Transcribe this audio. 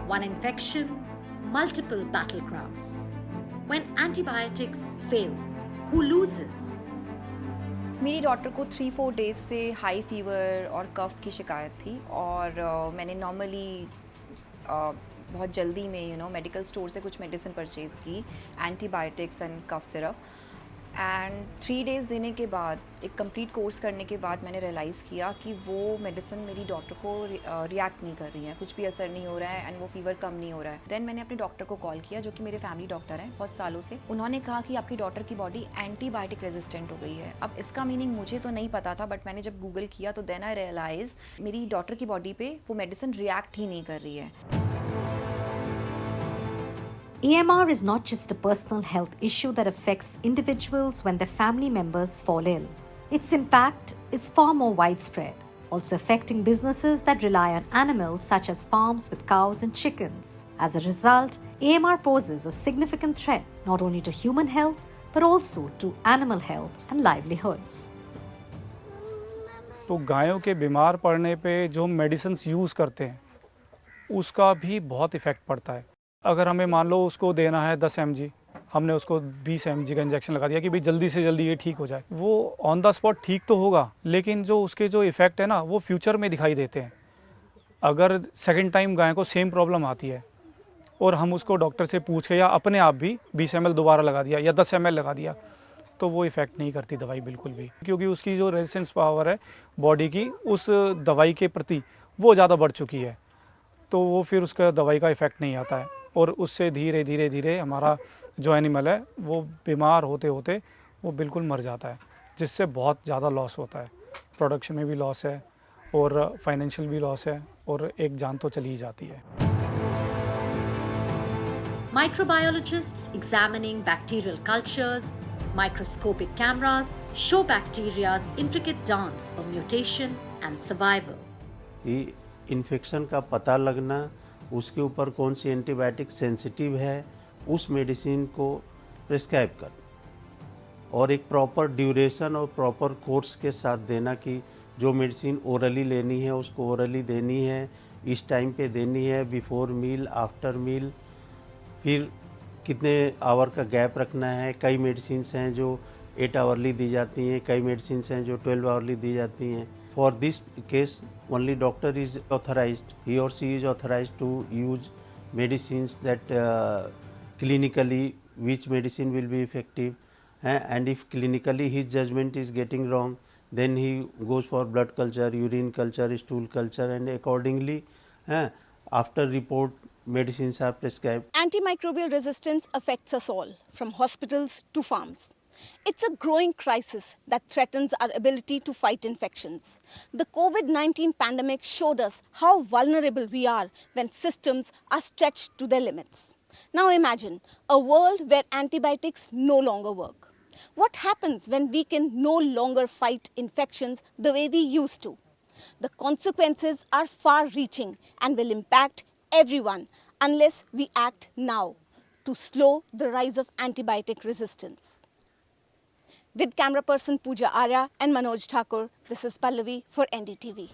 One infection, multiple battlegrounds. When antibiotics fail, who loses? मेरी daughter को 3-4 days से high fever और कफ़ की शिकायत थी और मैंने नॉर्मली बहुत जल्दी में मेडिकल स्टोर से कुछ मेडिसिन परचेज़ की, antibiotics and cough syrup. And 3 days देने के बाद, एक कंप्लीट कोर्स करने के बाद मैंने रियलाइज़ किया कि वो मेडिसिन मेरी डॉटर को रिएक्ट नहीं कर रही है, कुछ भी असर नहीं हो रहा है एंड वो फीवर कम नहीं हो रहा है। देन मैंने अपने डॉक्टर को कॉल किया, जो कि मेरे फैमिली डॉक्टर हैं बहुत सालों से। उन्होंने कहा कि आपकी डॉटर की बॉडी एंटीबायोटिक रेजिस्टेंट हो गई है। अब इसका मीनिंग मुझे तो नहीं पता था, बट मैंने जब गूगल किया तो देन आई रियलाइज मेरी डॉटर की बॉडी पे वो मेडिसिन रिएक्ट ही नहीं कर रही है। AMR is not just a personal health issue that affects individuals when their family members fall ill. Its impact is far more widespread, also affecting businesses that rely on animals such as farms with cows and chickens. As a result, AMR poses a significant threat not only to human health but also to animal health and livelihoods. तो गायों के बीमार पड़ने पे जो medicines use करते हैं उसका भी बहुत इफ़ेक्ट पड़ता है। अगर हमें मान लो उसको देना है 10 mg, हमने उसको 20 mg का इंजेक्शन लगा दिया कि भाई जल्दी से जल्दी ये ठीक हो जाए, वो ऑन द स्पॉट ठीक तो होगा, लेकिन जो उसके जो इफ़ेक्ट है ना वो फ्यूचर में दिखाई देते हैं। अगर सेकंड टाइम गाय को सेम प्रॉब्लम आती है और हम उसको डॉक्टर से पूछ के या अपने आप भी 20 ml दोबारा लगा दिया या 10 ml लगा दिया, तो वो इफ़ेक्ट नहीं करती दवाई बिल्कुल भी, क्योंकि उसकी जो रेजिस्टेंस पावर है बॉडी की उस दवाई के प्रति वो ज़्यादा बढ़ चुकी है, तो वो फिर उसका दवाई का इफ़ेक्ट नहीं आता है और उससे धीरे धीरे धीरे हमारा जो एनिमल है वो बीमार होते होते वो बिल्कुल मर जाता है, जिससे बहुत ज़्यादा लॉस होता है। प्रोडक्शन में भी लॉस है और फाइनेंशियल भी लॉस है और एक जान तो चली ही जाती है। Microbiologists examining bacterial cultures, microscopic cameras show bacteria's intricate dance of mutation and survival. ये इन्फेक्शन का पता लगना, उसके ऊपर कौन सी एंटीबायोटिक सेंसिटिव है, उस मेडिसिन को प्रिस्क्राइब करना और एक प्रॉपर ड्यूरेशन और प्रॉपर कोर्स के साथ देना कि जो मेडिसिन ओरली लेनी है उसको ओरली देनी है, इस टाइम पे देनी है, बिफोर मील, आफ्टर मील, फिर कितने आवर का गैप रखना है। कई मेडिसिन्स हैं जो 8 आवरली दी जाती हैं, कई मेडिसिन्स हैं जो 12 आवरली दी जाती हैं। For this case, only doctor is authorized, he or she is authorized to use medicines that clinically which medicine will be effective, and if clinically his judgment is getting wrong, then he goes for blood culture, urine culture, stool culture, and accordingly after report medicines are prescribed. Antimicrobial resistance affects us all, from hospitals to farms. It's a growing crisis that threatens our ability to fight infections. The COVID-19 pandemic showed us how vulnerable we are when systems are stretched to their limits. Now imagine a world where antibiotics no longer work. What happens when we can no longer fight infections the way we used to? The consequences are far-reaching and will impact everyone unless we act now to slow the rise of antibiotic resistance. With camera person Pooja Arya and Manoj Thakur, this is Pallavi for NDTV.